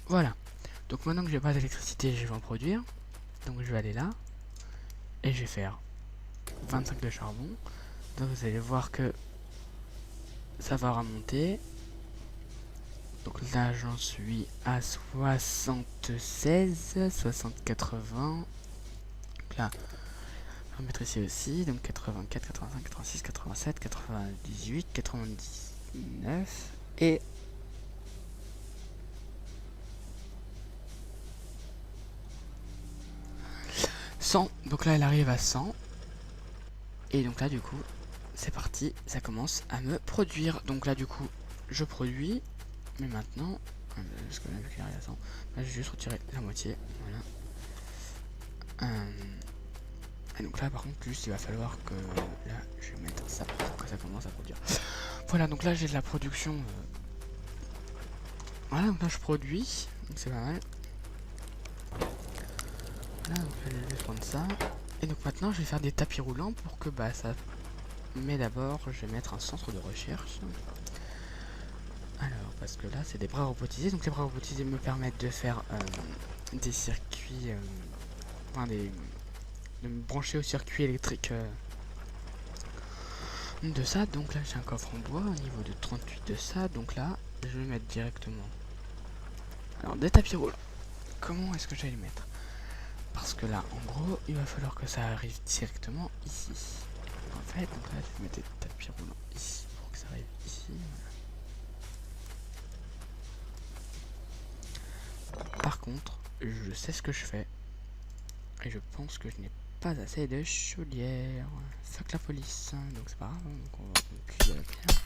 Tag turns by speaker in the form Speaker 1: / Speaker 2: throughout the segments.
Speaker 1: Voilà. Donc maintenant que j'ai pas d'électricité, je vais en produire. Donc je vais aller là. Et je vais faire 25 de charbon. Donc vous allez voir que ça va remonter. Donc là j'en suis à 76, 60, 80. Donc là, on va mettre ici aussi. Donc 84, 85, 86, 87, 98, 99 et 100. Donc là elle arrive à 100. Et donc là du coup c'est parti, ça commence à me produire. Donc là du coup je produis. Mais maintenant, parce que là vu qu'il arrive à 100, là je vais juste retirer la moitié. Voilà. Et donc là par contre juste il va falloir que là je vais mettre ça pour que ça commence à produire. Voilà, donc là j'ai de la production. Voilà, donc là je produis, donc c'est pas mal. Voilà, donc je vais prendre ça. Et donc maintenant je vais faire des tapis roulants pour que bah ça. Mais d'abord je vais mettre un centre de recherche. Alors parce que là c'est des bras robotisés, donc les bras robotisés me permettent de faire des circuits, enfin de me brancher au circuit électrique de ça. Donc là j'ai un coffre en bois au niveau de 38 de ça, donc là je vais mettre directement. Alors des tapis roulants, comment est-ce que je vais les mettre? Parce que là en gros il va falloir que ça arrive directement ici. En fait donc là je vais mettre des tapis roulants ici pour que ça arrive ici. Voilà. Par contre je sais ce que je fais et je pense que je n'ai pas assez de chaudière. Fuck la police, donc c'est pas grave, donc on va cuire la pierre.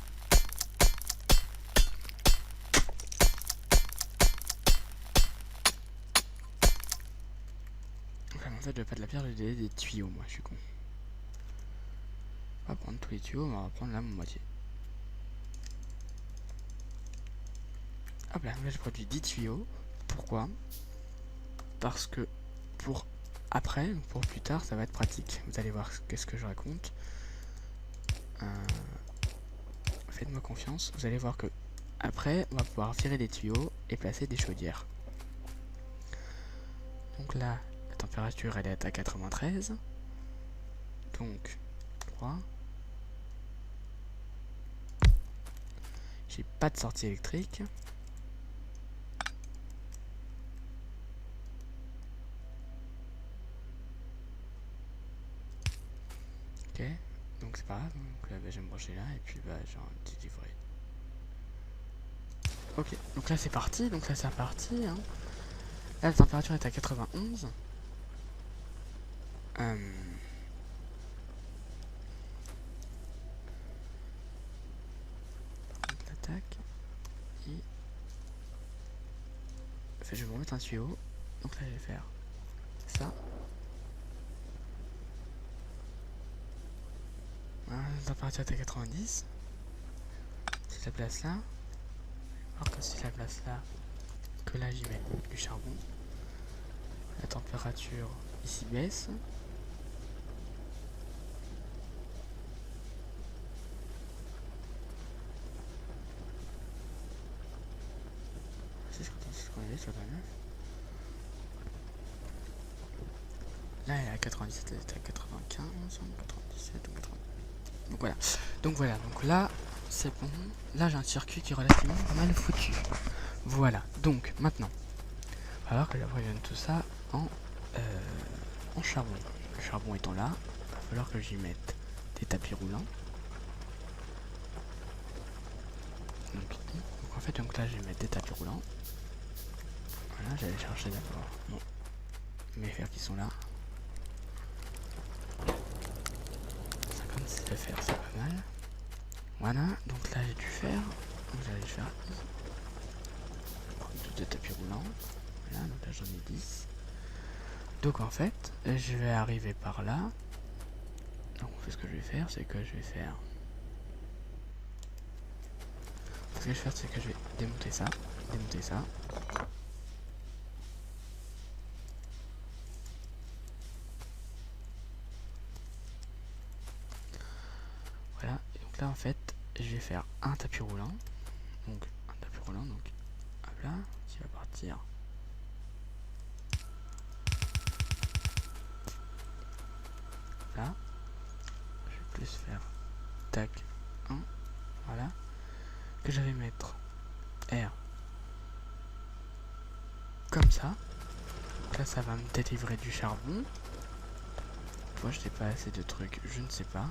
Speaker 1: Enfin, en fait, je veux pas de la pierre, j'ai des tuyaux, moi, je suis con. On va prendre tous les tuyaux, mais on va prendre la moitié. Hop là, j'ai produit 10 tuyaux. Pourquoi? Parce que pour après, pour plus tard, ça va être pratique. Vous allez voir qu'est-ce que je raconte. Faites-moi confiance, vous allez voir que après, on va pouvoir virer des tuyaux et placer des chaudières. Donc là, la température, elle est à 93. Donc, 3. J'ai pas de sortie électrique. Ok, donc c'est pas grave. Donc là, bah, je vais me brancher là et puis bah, j'ai un petit livret. Ok, donc là c'est parti. Donc là c'est parti. Hein. Là la température est à 91. L'attaque. Et... Enfin, je vais vous remettre un tuyau. Donc là je vais faire ça. Voilà, la température est à 90. Si je la place là. Alors que si je la place là, que là j'y mets du charbon. La température ici baisse. C'est ce qu'on avait sur la neuf. Là elle est à 97, elle est à 95, 97 ou 80. Donc voilà. Donc là c'est bon. Là j'ai un circuit qui est relativement mal foutu. Voilà. Donc maintenant, il va falloir que j'approvisionne tout ça en charbon. Le charbon étant là, il va falloir que j'y mette des tapis roulants. Donc en fait donc là je vais mettre des tapis roulants. Voilà, j'allais chercher d'abord mes fers qui sont là. 56 de fer, c'est pas mal. Voilà, donc là j'ai du fer. Donc j'allais faire deux tapis roulants. Voilà, donc là j'en ai 10. Donc en fait, je vais arriver par là. Donc en fait ce que je vais faire, c'est que je vais faire... Ce que je vais faire, c'est que je vais démonter ça. Démonter ça. Voilà, et donc là en fait, je vais faire un tapis roulant. Donc un tapis roulant, donc hop là, qui va partir partir. Là, je vais plus faire tac 1, voilà, que je vais mettre R comme ça. Là, ça va me délivrer du charbon. Moi, je n'ai pas assez de trucs, je ne sais pas.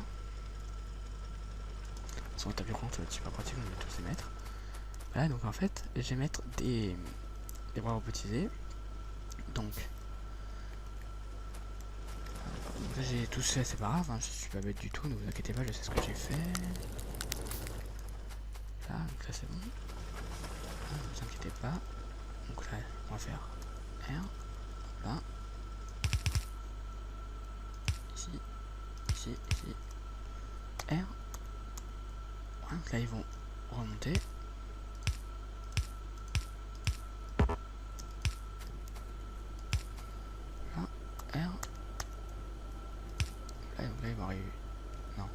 Speaker 1: Sur le tableau compte, c'est super pratique, on va tous les mettre. Voilà, donc en fait, je vais mettre des bras robotisés. Donc j'ai tout fait, c'est pas grave, hein, je suis pas bête du tout, ne vous inquiétez pas, je sais ce que j'ai fait. Là, donc là c'est bon. Là, ne vous inquiétez pas. Donc là, on va faire R. Là. Ici. Ici. Ici. R. Voilà, donc là ils vont remonter. Là. R. Là, donc là ils vont arriver. Non.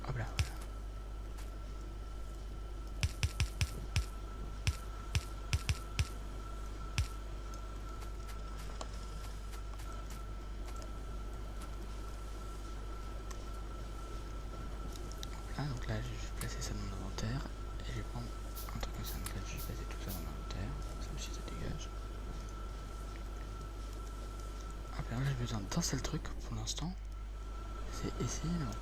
Speaker 1: Hop là. Là, donc là, je vais placer ça dans mon inventaire et je vais prendre un truc comme ça. Donc là, je vais placer tout ça dans mon inventaire. Ça aussi, ça dégage. Hop là, j'ai besoin d'un seul truc pour l'instant. C'est ici, donc.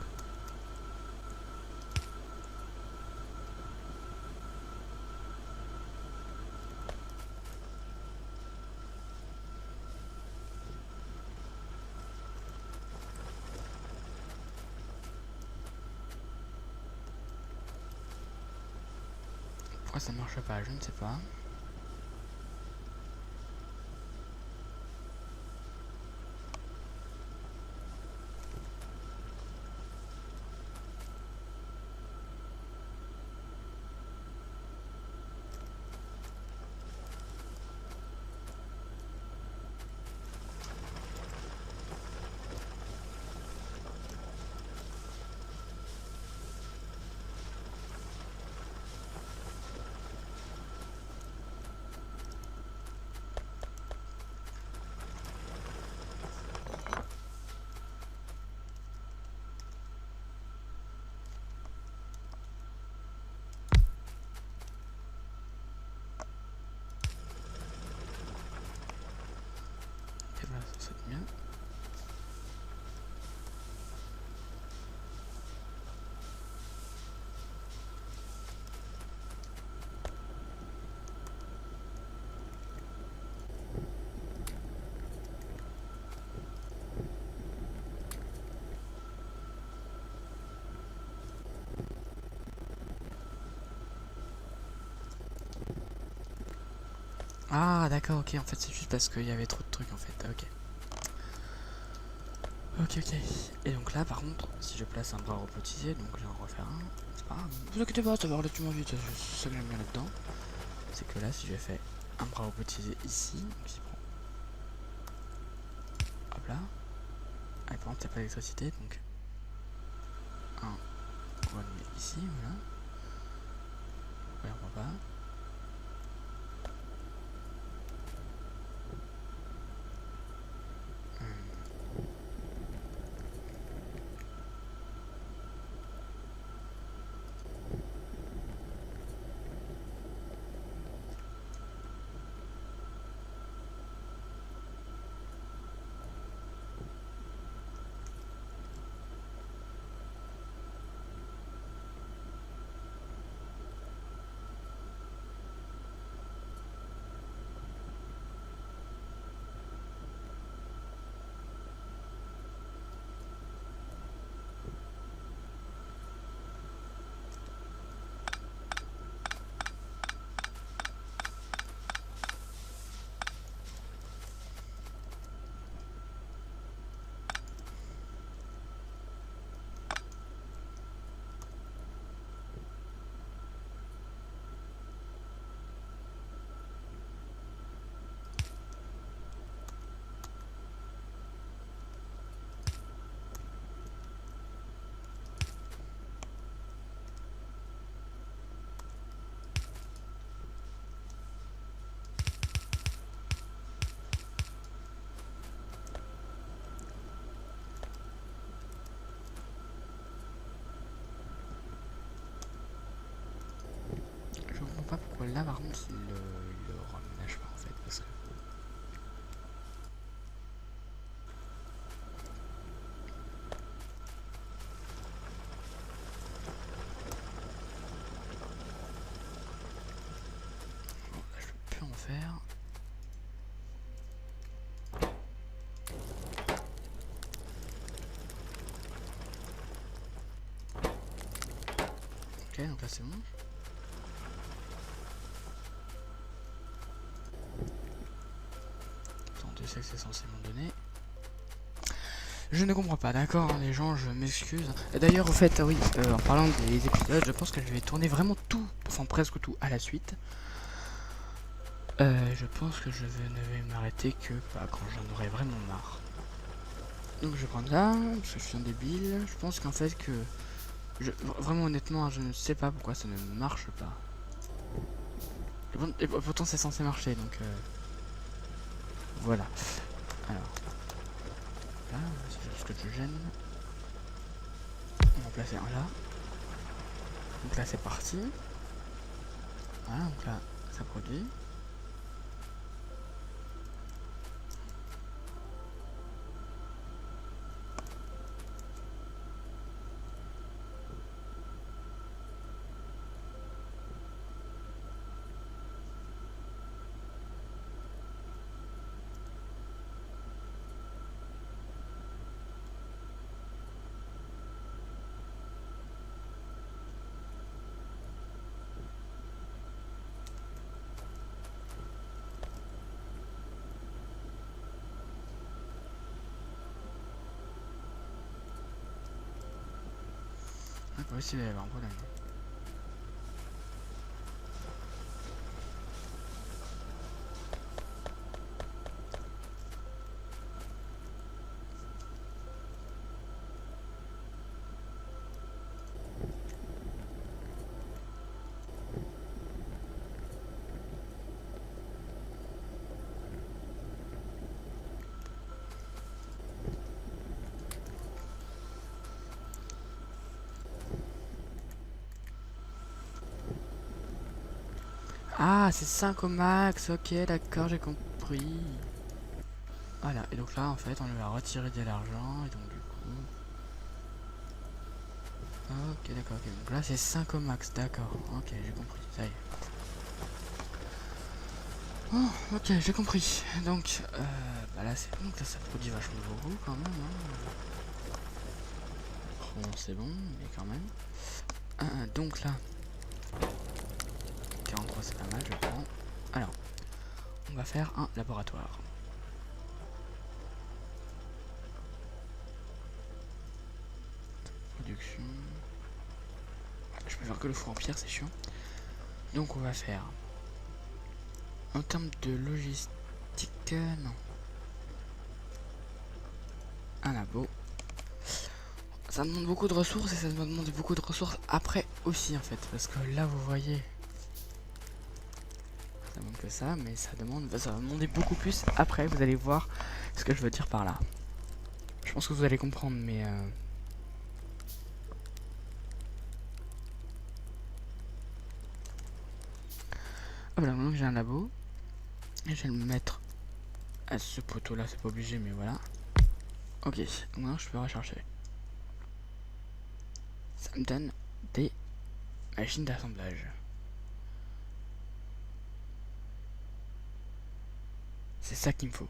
Speaker 1: Pourquoi ça marche pas, je ne sais pas. Et voilà, ça c'est bien. Ah d'accord, ok, en fait c'est juste parce qu'il y avait trop de trucs en fait, ok. Ok, ok. Et donc là par contre, si je place un bras robotisé, donc je vais en refaire un, c'est pas grave. Ne vous inquiétez pas, ça va relativement vite, c'est ça que j'aime bien là-dedans. C'est que là, si je fais un bras robotisé ici, donc il prend, hop là, et par contre il n'y a pas d'électricité, donc un, on va le mettre ici, voilà. Ouais, on va pas. là par contre il le reménage pas en fait parce que bon, là je peux plus en faire. Ok, donc là c'est bon. Attends, tu sais que c'est censé m'en donner. Je ne comprends pas, d'accord, hein, les gens, je m'excuse. D'ailleurs, au fait, oui, en parlant des épisodes, je pense que je vais tourner vraiment tout, enfin presque tout à la suite. Je pense que je ne vais m'arrêter que quand j'en aurai vraiment marre. Donc je vais prendre là, parce que je suis un débile. Je pense qu'en fait que... vraiment honnêtement, je ne sais pas pourquoi ça ne marche pas. Et pourtant c'est censé marcher, donc... voilà. Alors... là, c'est juste que je gêne. On va en placer un là. Donc là c'est parti. Voilà, donc là ça produit. Ah, quoi, il va y avoir un problème. Ah, c'est 5 au max, ok, d'accord, j'ai compris. Voilà, et donc là, en fait, on lui a retiré de l'argent, et donc du coup... ok, d'accord, ok, donc là, c'est 5 au max, d'accord, ok, j'ai compris, ça y est. Oh, ok, j'ai compris. Donc, bah là, c'est bon, donc là, ça produit vachement beaucoup, quand même, hein. Bon, c'est bon, mais quand même. Donc là... 43, c'est pas mal, je prends. Alors, on va faire un laboratoire. Production. Je peux faire que le four en pierre, c'est chiant. Donc on va faire... en termes de logistique... non. Un labo. Ça demande beaucoup de ressources et ça va demander beaucoup de ressources après aussi en fait. Parce que là vous voyez... ça demande que ça, mais ça va demander beaucoup plus après. Vous allez voir ce que je veux dire par là. Je pense que vous allez comprendre, mais... ah voilà, maintenant que j'ai un labo, et je vais le mettre à ce poteau là, c'est pas obligé, mais voilà. Ok, donc maintenant je peux rechercher. Ça me donne des machines d'assemblage. C'est ça qu'il me faut.